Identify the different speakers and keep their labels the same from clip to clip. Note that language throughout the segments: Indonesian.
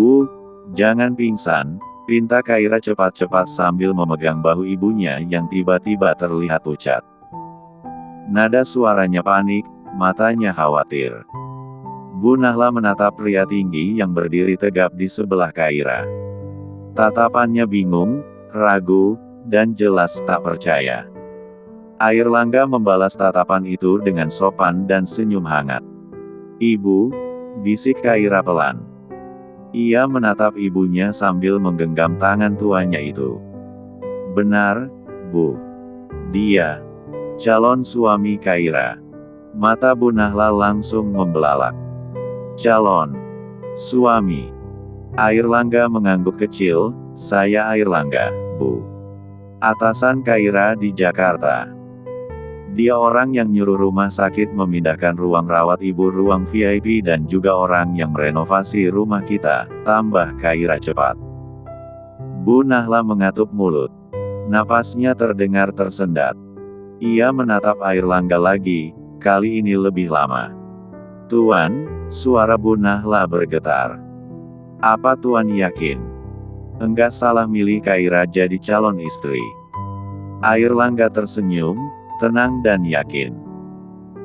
Speaker 1: Bu, jangan pingsan, pinta Kaira cepat-cepat sambil memegang bahu ibunya yang tiba-tiba terlihat pucat. Nada suaranya panik, matanya khawatir. Bu Nahla menatap pria tinggi yang berdiri tegap di sebelah Kaira. Tatapannya bingung, ragu, dan jelas tak percaya. Airlangga membalas tatapan itu dengan sopan dan senyum hangat. "Ibu," bisik Kaira pelan. Ia menatap ibunya sambil menggenggam tangan tuanya itu. "Benar, Bu. Dia calon suami Kaira." Mata Bu Nahla langsung membelalak. "Calon suami?" Airlangga mengangguk kecil, "Saya Airlangga, Bu. Atasan Kaira di Jakarta. Dia orang yang nyuruh rumah sakit memindahkan ruang rawat ibu ruang VIP dan juga orang yang merenovasi rumah kita," tambah Kaira cepat. Bu Nahla mengatup mulut. Napasnya terdengar tersendat. Ia menatap Airlangga lagi, kali ini lebih lama. "Tuan," suara Bu Nahla bergetar. "Apa Tuan yakin enggak salah milih Kaira jadi calon istri?" Airlangga tersenyum, tenang dan yakin.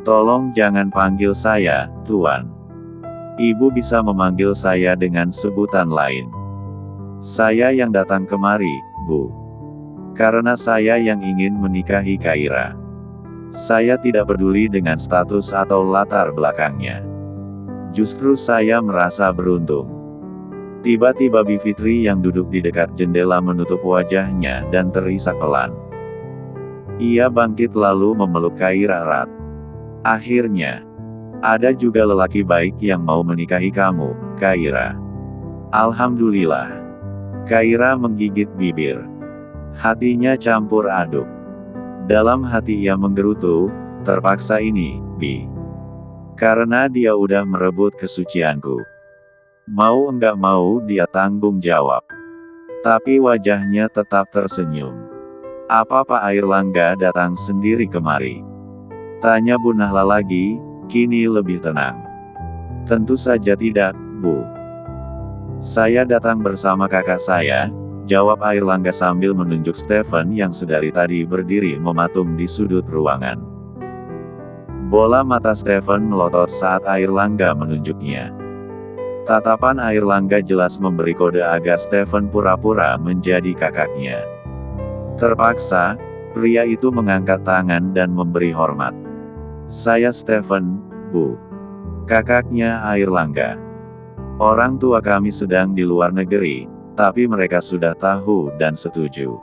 Speaker 1: "Tolong jangan panggil saya, Tuan. Ibu bisa memanggil saya dengan sebutan lain. Saya yang datang kemari, Bu. Karena saya yang ingin menikahi Kaira. Saya tidak peduli dengan status atau latar belakangnya. Justru saya merasa beruntung." Tiba-tiba Bivitri yang duduk di dekat jendela menutup wajahnya dan terisak pelan. Ia bangkit lalu memeluk Kaira erat. "Akhirnya, ada juga lelaki baik yang mau menikahi kamu, Kaira. Alhamdulillah." Kaira menggigit bibir. Hatinya campur aduk. Dalam hati ia menggerutu, "Terpaksa ini, Bi. Karena dia udah merebut kesucianku. Mau enggak mau dia tanggung jawab." Tapi wajahnya tetap tersenyum. "Apa Pak Airlangga datang sendiri kemari?" tanya Bu Nahla lagi, kini lebih tenang. "Tentu saja tidak, Bu. Saya datang bersama kakak saya," jawab Airlangga sambil menunjuk Stephen yang sedari tadi berdiri mematung di sudut ruangan. Bola mata Stephen melotot saat Airlangga menunjuknya. Tatapan Airlangga jelas memberi kode agar Stephen pura-pura menjadi kakaknya. Terpaksa, pria itu mengangkat tangan dan memberi hormat. "Saya Stephen, Bu. Kakaknya Airlangga. Orang tua kami sedang di luar negeri, tapi mereka sudah tahu dan setuju."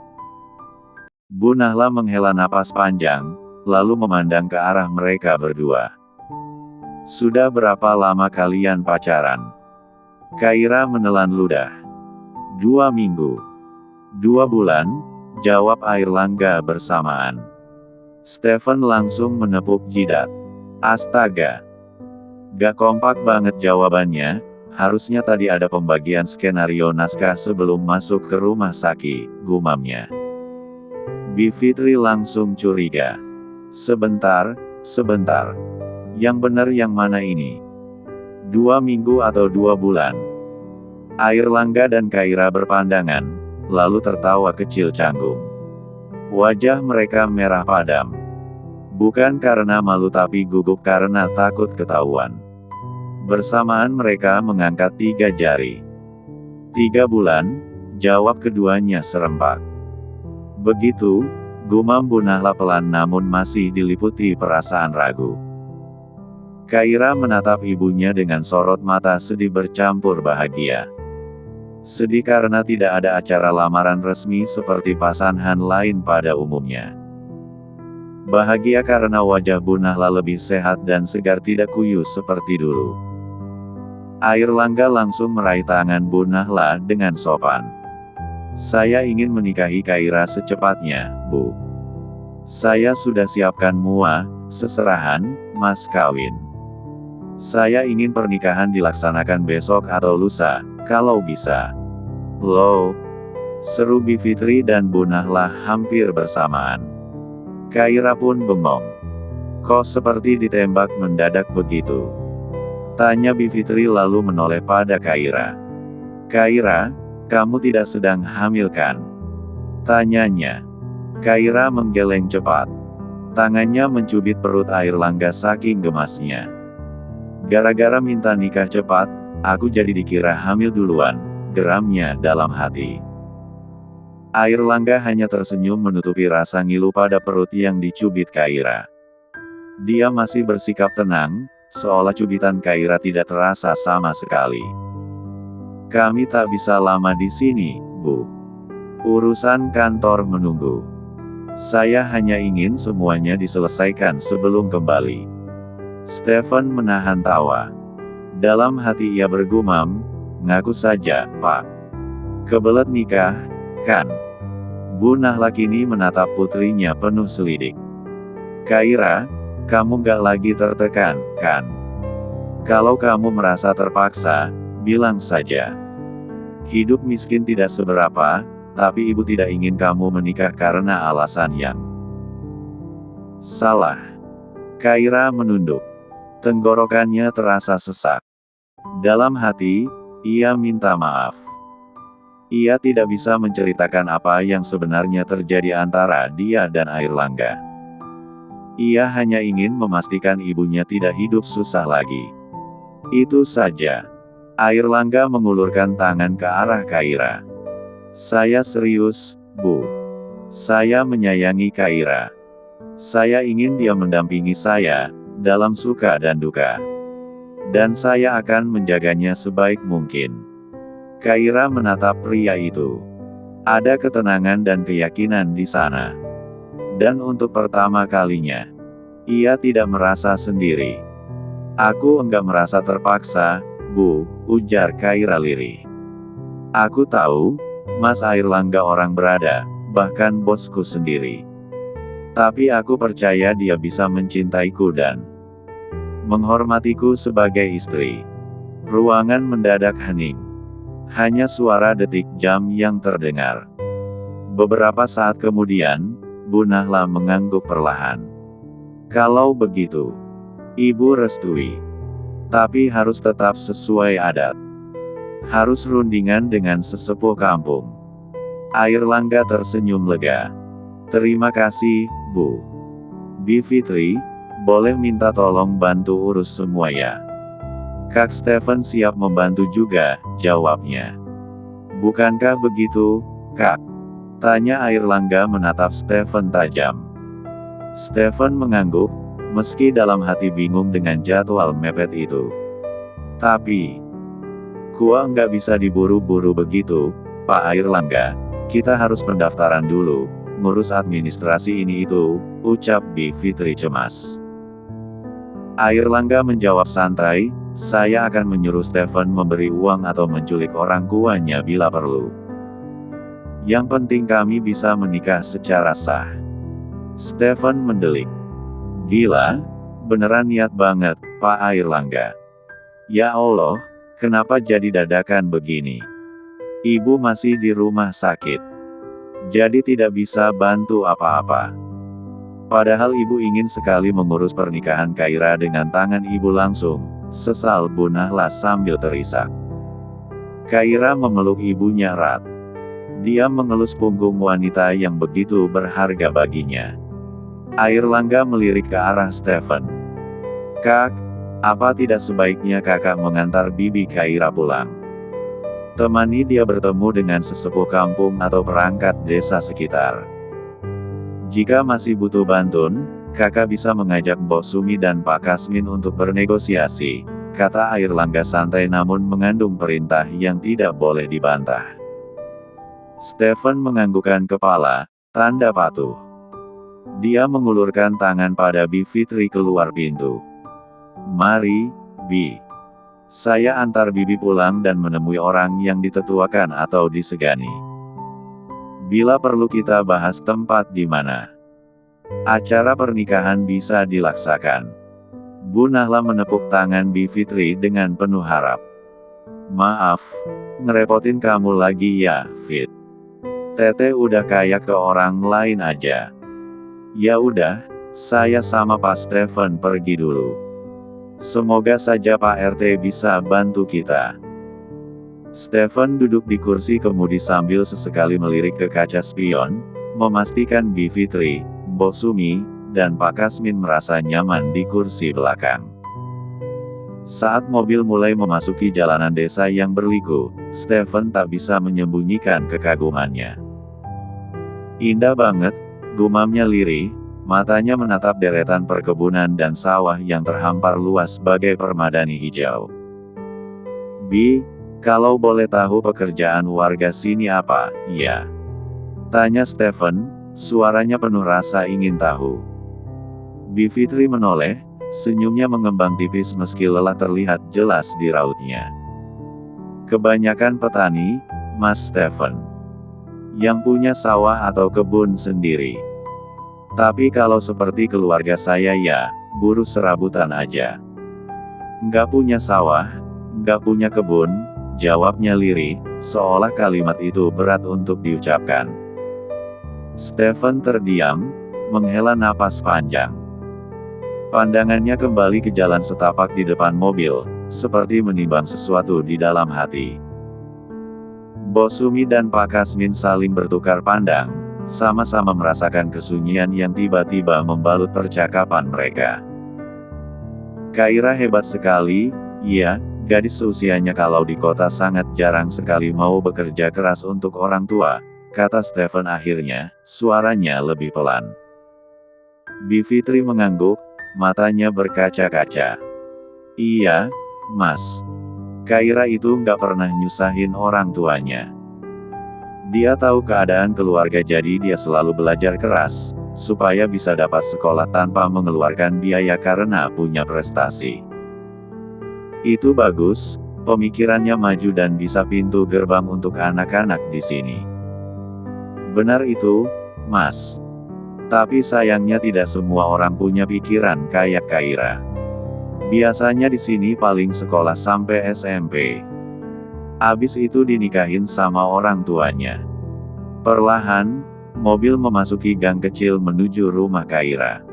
Speaker 1: Bu Nahla menghela napas panjang, lalu memandang ke arah mereka berdua. "Sudah berapa lama kalian pacaran?" Kaira menelan ludah. 2 minggu. 2 bulan, jawab Airlangga bersamaan. Stephen langsung menepuk jidat. "Astaga. Gak kompak banget jawabannya, harusnya tadi ada pembagian skenario naskah sebelum masuk ke rumah sakit," gumamnya. Bivitri langsung curiga. Sebentar. Yang benar yang mana ini? 2 minggu atau 2 bulan?" Airlangga dan Kaira berpandangan, lalu tertawa kecil canggung. Wajah mereka merah padam. Bukan karena malu tapi gugup karena takut ketahuan. Bersamaan mereka mengangkat 3 jari. 3 bulan, jawab keduanya serempak. "Begitu," gumam Bu Nahla pelan namun masih diliputi perasaan ragu. Kaira menatap ibunya dengan sorot mata sedih bercampur bahagia. Sedih karena tidak ada acara lamaran resmi seperti pasangan lain pada umumnya. Bahagia karena wajah Bu Nahla lebih sehat dan segar tidak kuyuh seperti dulu. Airlangga langsung meraih tangan Bu Nahla dengan sopan. "Saya ingin menikahi Kaira secepatnya, Bu. Saya sudah siapkan seserahan, mas kawin. Saya ingin pernikahan dilaksanakan besok atau lusa, kalau bisa." "Loh?" seru Bivitri dan Bu Nahla hampir bersamaan. Kaira pun bengong. "Kok seperti ditembak mendadak begitu?" tanya Bivitri lalu menoleh pada Kaira. Kaira, kamu tidak sedang hamil kan? Tanyanya. Kaira menggeleng cepat. Tangannya mencubit perut Airlangga saking gemasnya. Gara-gara minta nikah cepat, aku jadi dikira hamil duluan, geramnya dalam hati. Airlangga hanya tersenyum menutupi rasa ngilu pada perut yang dicubit Kaira. Dia masih bersikap tenang, seolah cubitan Kaira tidak terasa sama sekali. Kami tak bisa lama di sini, Bu. Urusan kantor menunggu. Saya hanya ingin semuanya diselesaikan sebelum kembali. Stephen menahan tawa. Dalam hati ia bergumam, ngaku saja, Pak. Kebelet nikah, kan? Bu Nahla kini menatap putrinya penuh selidik. Kaira, kamu gak lagi tertekan, kan? Kalau kamu merasa terpaksa, bilang saja. Hidup miskin tidak seberapa, tapi ibu tidak ingin kamu menikah karena alasan yang salah. Kaira menunduk. Tenggorokannya terasa sesak. Dalam hati, ia minta maaf. Ia tidak bisa menceritakan apa yang sebenarnya terjadi antara dia dan Airlangga. Ia hanya ingin memastikan ibunya tidak hidup susah lagi. Itu saja. Airlangga mengulurkan tangan ke arah Kaira. Saya serius, Bu. Saya menyayangi Kaira. Saya ingin dia mendampingi saya, dalam suka dan duka. Dan saya akan menjaganya sebaik mungkin. Kaira menatap pria itu. Ada ketenangan dan keyakinan di sana. Dan untuk pertama kalinya, ia tidak merasa sendiri. Aku enggak merasa terpaksa, Bu, ujar Kaira lirih. Aku tahu, Mas Airlangga orang berada, bahkan bosku sendiri. Tapi aku percaya dia bisa mencintaiku dan menghormatiku sebagai istri. Ruangan mendadak hening. Hanya suara detik jam yang terdengar. Beberapa saat kemudian, Bu Nahla mengangguk perlahan. Kalau begitu, Ibu restui. Tapi harus tetap sesuai adat. Harus rundingan dengan sesepuh kampung. Airlangga tersenyum lega. Terima kasih, Bu. Bivitri, boleh minta tolong bantu urus semua ya. Kak Stephen siap membantu juga, jawabnya. Bukankah begitu, Kak? Tanya Airlangga menatap Stephen tajam. Stephen mengangguk, meski dalam hati bingung dengan jadwal mepet itu. Tapi, gua nggak bisa diburu-buru begitu, Pak Airlangga. Kita harus pendaftaran dulu, ngurus administrasi ini itu, ucap Bivitri cemas. Airlangga menjawab santai, saya akan menyuruh Stephen memberi uang atau menculik orang tuanya bila perlu. Yang penting kami bisa menikah secara sah. Stephen mendelik. Gila, beneran niat banget, Pak Airlangga. Ya Allah, kenapa jadi dadakan begini? Ibu masih di rumah sakit. Jadi tidak bisa bantu apa-apa. Padahal ibu ingin sekali mengurus pernikahan Kaira dengan tangan ibu langsung, sesal Bu Nahla sambil terisak. Kaira memeluk ibunya erat. Dia mengelus punggung wanita yang begitu berharga baginya. Airlangga melirik ke arah Stephen. Kak, apa tidak sebaiknya kakak mengantar bibi Kaira pulang? Temani dia bertemu dengan sesepuh kampung atau perangkat desa sekitar. Jika masih butuh bantuan, kakak bisa mengajak Mbok Sumi dan Pak Kasmin untuk bernegosiasi, kata Airlangga santai namun mengandung perintah yang tidak boleh dibantah. Stephen menganggukkan kepala, tanda patuh. Dia mengulurkan tangan pada Bivitri keluar pintu. Mari, Bi. Saya antar Bibi pulang dan menemui orang yang ditetuakan atau disegani. Bila perlu kita bahas tempat di mana acara pernikahan bisa dilaksanakan. Bu Nahla menepuk tangan Bivitri dengan penuh harap. Maaf, ngerepotin kamu lagi ya, Fit. Tete udah kayak ke orang lain aja. Ya udah, saya sama Pak Stephen pergi dulu. Semoga saja Pak RT bisa bantu kita. Stephen duduk di kursi kemudi sambil sesekali melirik ke kaca spion, memastikan Bi Fitri, Mbok Sumi, dan Pak Kasmin merasa nyaman di kursi belakang. Saat mobil mulai memasuki jalanan desa yang berliku, Stephen tak bisa menyembunyikan kekagumannya. Indah banget, gumamnya lirih, matanya menatap deretan perkebunan dan sawah yang terhampar luas bagai permadani hijau. Bi, kalau boleh tahu pekerjaan warga sini apa, ya? Tanya Stephen, suaranya penuh rasa ingin tahu. Bi Fitri menoleh, senyumnya mengembang tipis meski lelah terlihat jelas di rautnya. Kebanyakan petani, Mas Stephen. Yang punya sawah atau kebun sendiri. Tapi kalau seperti keluarga saya ya, buruh serabutan aja. Nggak punya sawah, nggak punya kebun, jawabnya lirih, seolah kalimat itu berat untuk diucapkan. Stephen terdiam, menghela napas panjang. Pandangannya kembali ke jalan setapak di depan mobil, seperti menimbang sesuatu di dalam hati. Mbok Sumi dan Pak Kasmin saling bertukar pandang, sama-sama merasakan kesunyian yang tiba-tiba membalut percakapan mereka. Kaira hebat sekali, iya, gadis seusianya kalau di kota sangat jarang sekali mau bekerja keras untuk orang tua, kata Stephen akhirnya, suaranya lebih pelan. Bi Fitri mengangguk, matanya berkaca-kaca. Iya, Mas. Kaira itu nggak pernah nyusahin orang tuanya. Dia tahu keadaan keluarga jadi dia selalu belajar keras, supaya bisa dapat sekolah tanpa mengeluarkan biaya karena punya prestasi. Itu bagus, pemikirannya maju dan bisa pintu gerbang untuk anak-anak di sini. Benar itu, Mas. Tapi sayangnya tidak semua orang punya pikiran kayak Kaira. Biasanya di sini paling sekolah sampai SMP. Abis itu dinikahin sama orang tuanya. Perlahan, mobil memasuki gang kecil menuju rumah Kaira.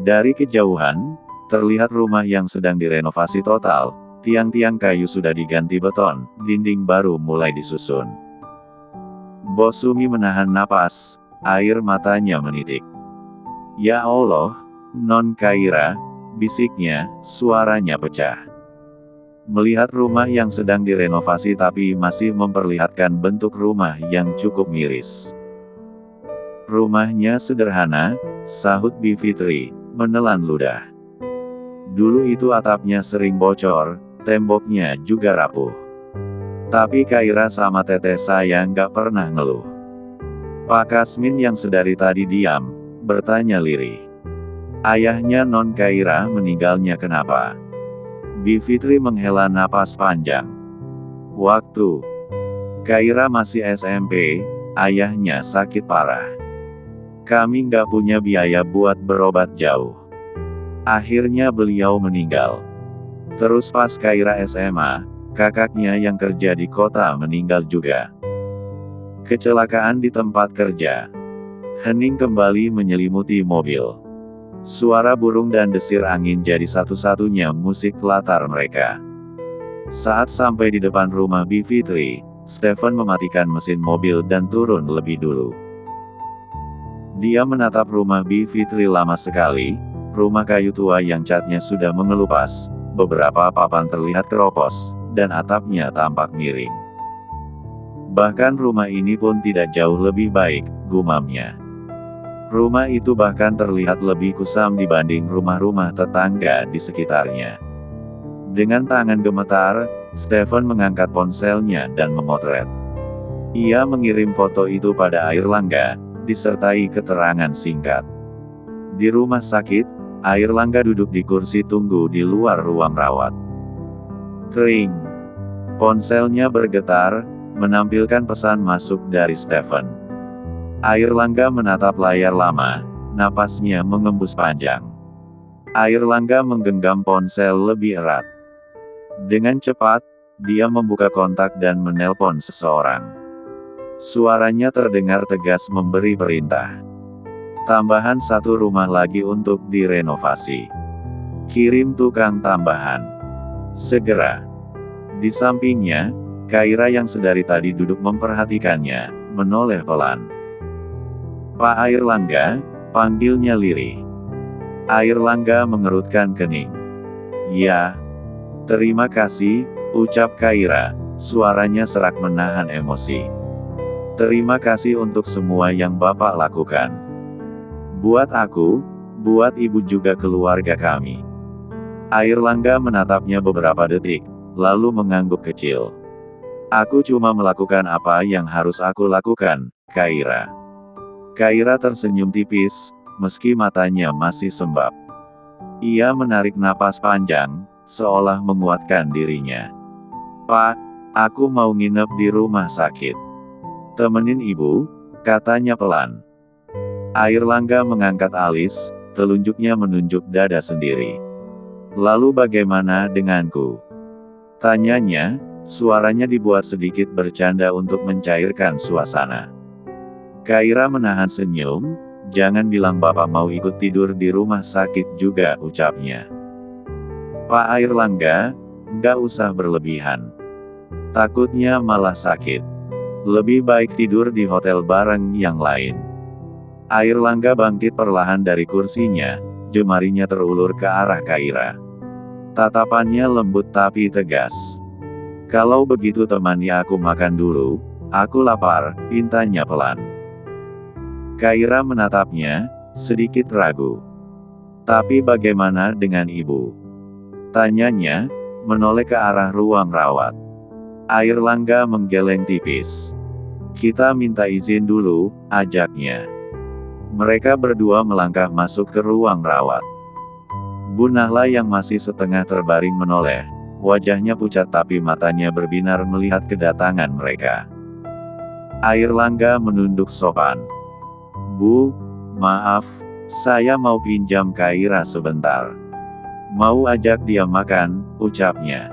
Speaker 1: Dari kejauhan, terlihat rumah yang sedang direnovasi total, tiang-tiang kayu sudah diganti beton, dinding baru mulai disusun. Mbok Sumi menahan napas, air matanya menitik. Ya Allah, Non Kaira, bisiknya, suaranya pecah. Melihat rumah yang sedang direnovasi tapi masih memperlihatkan bentuk rumah yang cukup miris. Rumahnya sederhana, sahut Bi Fitri, menelan ludah. Dulu itu atapnya sering bocor, temboknya juga rapuh. Tapi Kaira sama teteh saya nggak pernah ngeluh. Pak Kasmin yang sedari tadi diam, bertanya lirih. Ayahnya Non Kaira meninggalnya kenapa? Bi Fitri menghela napas panjang. Waktu Kaira masih SMP, ayahnya sakit parah. Kami nggak punya biaya buat berobat jauh. Akhirnya beliau meninggal. Terus pas Kaira SMA, kakaknya yang kerja di kota meninggal juga. Kecelakaan di tempat kerja. Hening kembali menyelimuti mobil. Suara burung dan desir angin jadi satu-satunya musik latar mereka. Saat sampai di depan rumah Bi Fitri, Stephen mematikan mesin mobil dan turun lebih dulu. Dia menatap rumah Bi Fitri lama sekali, rumah kayu tua yang catnya sudah mengelupas, beberapa papan terlihat keropos, dan atapnya tampak miring. Bahkan rumah ini pun tidak jauh lebih baik, gumamnya. Rumah itu bahkan terlihat lebih kusam dibanding rumah-rumah tetangga di sekitarnya. Dengan tangan gemetar, Stephen mengangkat ponselnya dan memotret. Ia mengirim foto itu pada Airlangga, disertai keterangan singkat. Di rumah sakit, Airlangga duduk di kursi tunggu di luar ruang rawat. Tring. Ponselnya bergetar, menampilkan pesan masuk dari Stephen. Airlangga menatap layar lama, napasnya mengembus panjang. Airlangga menggenggam ponsel lebih erat. Dengan cepat, dia membuka kontak dan menelpon seseorang. Suaranya terdengar tegas memberi perintah. Tambahan satu rumah lagi untuk direnovasi. Kirim tukang tambahan. Segera. Di sampingnya, Kaira yang sedari tadi duduk memperhatikannya, menoleh pelan. "Pak Airlangga," panggilnya lirih. Airlangga mengerutkan kening. "Ya, terima kasih," ucap Kaira, suaranya serak menahan emosi. "Terima kasih untuk semua yang Bapak lakukan. Buat aku, buat Ibu juga keluarga kami." Airlangga menatapnya beberapa detik, lalu mengangguk kecil. "Aku cuma melakukan apa yang harus aku lakukan, Kaira." Kaira tersenyum tipis, meski matanya masih sembab. Ia menarik napas panjang, seolah menguatkan dirinya. "Pak, aku mau nginep di rumah sakit. Temenin Ibu," katanya pelan. Airlangga mengangkat alis, telunjuknya menunjuk dada sendiri. "Lalu bagaimana denganku?" tanyanya, suaranya dibuat sedikit bercanda untuk mencairkan suasana. Kaira menahan senyum. "Jangan bilang Bapak mau ikut tidur di rumah sakit juga," ucapnya. "Pak Airlangga, nggak usah berlebihan. Takutnya malah sakit. Lebih baik tidur di hotel bareng yang lain." Airlangga bangkit perlahan dari kursinya, jemarinya terulur ke arah Kaira. Tatapannya lembut tapi tegas. "Kalau begitu temani aku makan dulu, aku lapar," pintanya pelan. Kaira menatapnya, sedikit ragu. "Tapi bagaimana dengan Ibu?" tanyanya, menoleh ke arah ruang rawat. Airlangga menggeleng tipis. "Kita minta izin dulu," ajaknya. Mereka berdua melangkah masuk ke ruang rawat. Bu Nahla yang masih setengah terbaring menoleh, wajahnya pucat tapi matanya berbinar melihat kedatangan mereka. Airlangga menunduk sopan. "Bu, maaf, saya mau pinjam Kaira sebentar. Mau ajak dia makan," ucapnya.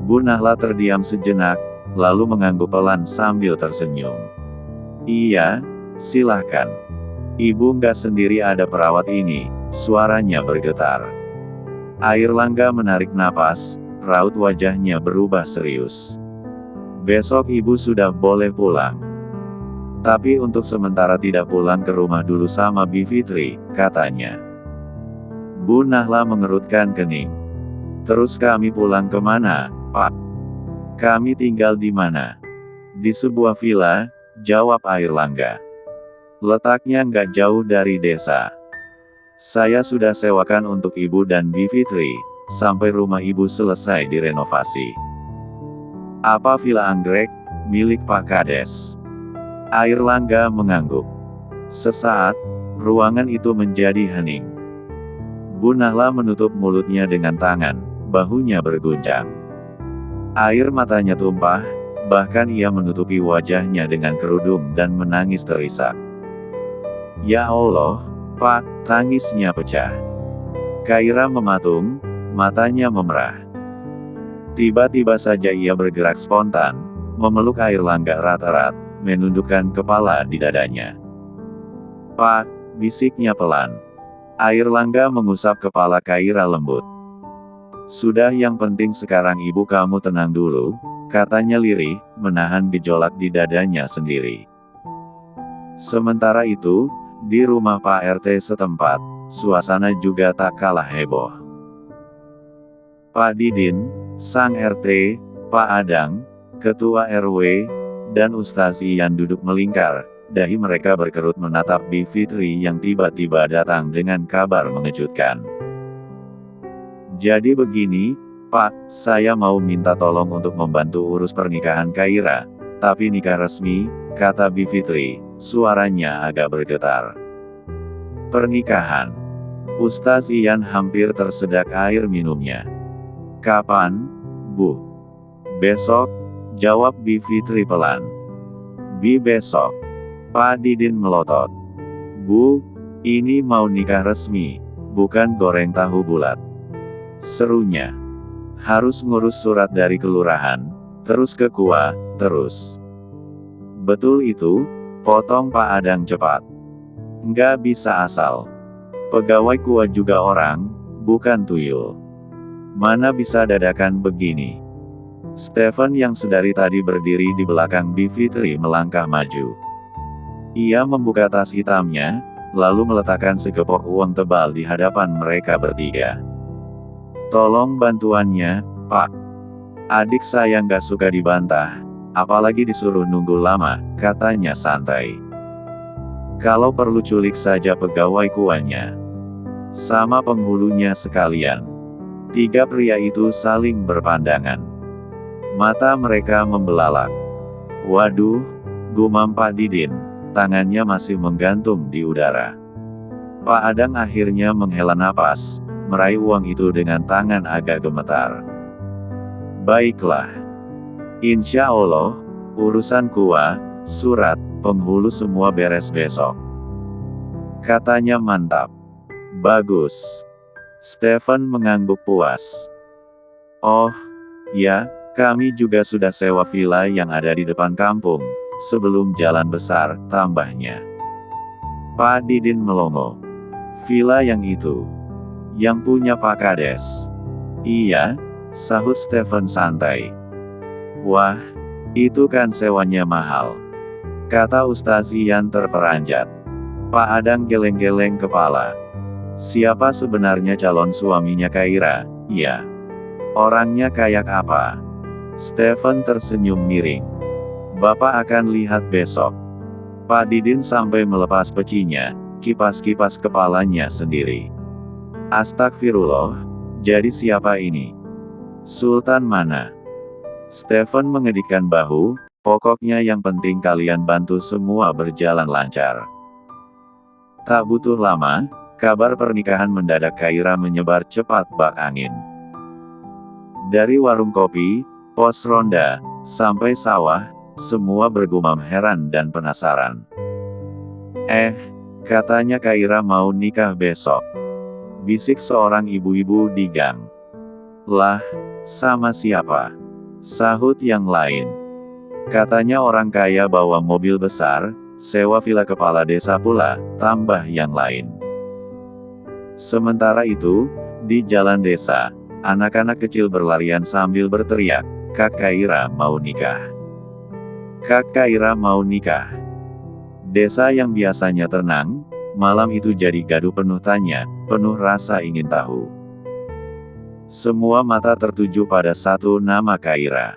Speaker 1: Bu Nahla terdiam sejenak, lalu mengangguk pelan sambil tersenyum. "Iya, silahkan. Ibu nggak sendiri, ada perawat ini," suaranya bergetar. Airlangga menarik napas, raut wajahnya berubah serius. "Besok Ibu sudah boleh pulang. Tapi untuk sementara tidak pulang ke rumah dulu sama Bi Fitri," katanya. Bu Nahla mengerutkan kening. "Terus kami pulang kemana, Pak?" "Kami tinggal di mana?" "Di sebuah villa," jawab Airlangga. "Letaknya nggak jauh dari desa. Saya sudah sewakan untuk Ibu dan Bi Fitri, sampai rumah Ibu selesai direnovasi." "Apa villa anggrek, milik Pak Kades?" Airlangga mengangguk. Sesaat, ruangan itu menjadi hening. Bu Nahla menutup mulutnya dengan tangan, bahunya berguncang. Air matanya tumpah, bahkan ia menutupi wajahnya dengan kerudung dan menangis terisak. "Ya Allah, Pak," tangisnya pecah. Kaira mematung, matanya memerah. Tiba-tiba saja ia bergerak spontan, memeluk Airlangga erat-erat, menundukkan kepala di dadanya. "Pak," bisiknya pelan. Airlangga mengusap kepala Kaira lembut. "Sudah, yang penting sekarang Ibu kamu tenang dulu," katanya lirih, menahan gejolak di dadanya sendiri. Sementara itu, di rumah Pak RT setempat, suasana juga tak kalah heboh. Pak Didin, sang RT, Pak Adang, Ketua RW, dan Ustaz Ian duduk melingkar, dahi mereka berkerut menatap Bi Fitri yang tiba-tiba datang dengan kabar mengejutkan. "Jadi begini, Pak, saya mau minta tolong untuk membantu urus pernikahan Kaira, tapi nikah resmi," kata Bi Fitri, suaranya agak bergetar. "Pernikahan?" Ustaz Ian hampir tersedak air minumnya. "Kapan, Bu?" "Besok," jawab Bi Fitri pelan. "Bi, besok?" Pak Didin melotot. "Bu, ini mau nikah resmi, bukan goreng tahu bulat," serunya. "Harus ngurus surat dari kelurahan, terus ke KUA, terus." "Betul itu," potong Pak Adang cepat. "Nggak bisa asal. Pegawai KUA juga orang, bukan tuyul. Mana bisa dadakan begini." Stephen yang sedari tadi berdiri di belakang Bivitri melangkah maju. Ia membuka tas hitamnya, lalu meletakkan segepok uang tebal di hadapan mereka bertiga. "Tolong bantuannya, Pak. Adik saya nggak suka dibantah, apalagi disuruh nunggu lama," katanya santai. "Kalau perlu culik saja pegawai kuanya. Sama penghulunya sekalian." Tiga pria itu saling berpandangan. Mata mereka membelalak. "Waduh," gumam Pak Didin, tangannya masih menggantung di udara. Pak Adang akhirnya menghela napas, meraih uang itu dengan tangan agak gemetar. "Baiklah. Insya Allah, urusan kuah, surat, penghulu semua beres besok," katanya mantap. "Bagus." Stephen mengangguk puas. "Oh, ya, kami juga sudah sewa villa yang ada di depan kampung, sebelum jalan besar," tambahnya. Pak Didin melongo. "Villa yang itu? Yang punya Pak Kades?" "Iya," sahut Stephen santai. "Wah, itu kan sewanya mahal," kata Ustaz Ian terperanjat. Pak Adang geleng-geleng kepala. "Siapa sebenarnya calon suaminya Kaira, ya? Orangnya kayak apa?" Stephen tersenyum miring. "Bapak akan lihat besok." Pak Didin sampai melepas pecinya, kipas-kipas kepalanya sendiri. "Astagfirullah, jadi siapa ini? Sultan mana?" Stephen mengedikkan bahu, "Pokoknya yang penting kalian bantu semua berjalan lancar." Tak butuh lama, kabar pernikahan mendadak Kaira menyebar cepat bak angin. Dari warung kopi, pos ronda, sampai sawah, semua bergumam heran dan penasaran. Katanya Kaira mau nikah besok," bisik seorang ibu-ibu di gang. "Lah, sama siapa?" sahut yang lain. "Katanya orang kaya bawa mobil besar, sewa villa kepala desa pula," tambah yang lain. Sementara itu, di jalan desa, anak-anak kecil berlarian sambil berteriak, "Kak Kaira mau nikah! Kak Kaira mau nikah!" Desa yang biasanya tenang, malam itu jadi gaduh penuh tanya, penuh rasa ingin tahu. Semua mata tertuju pada satu nama Kaira.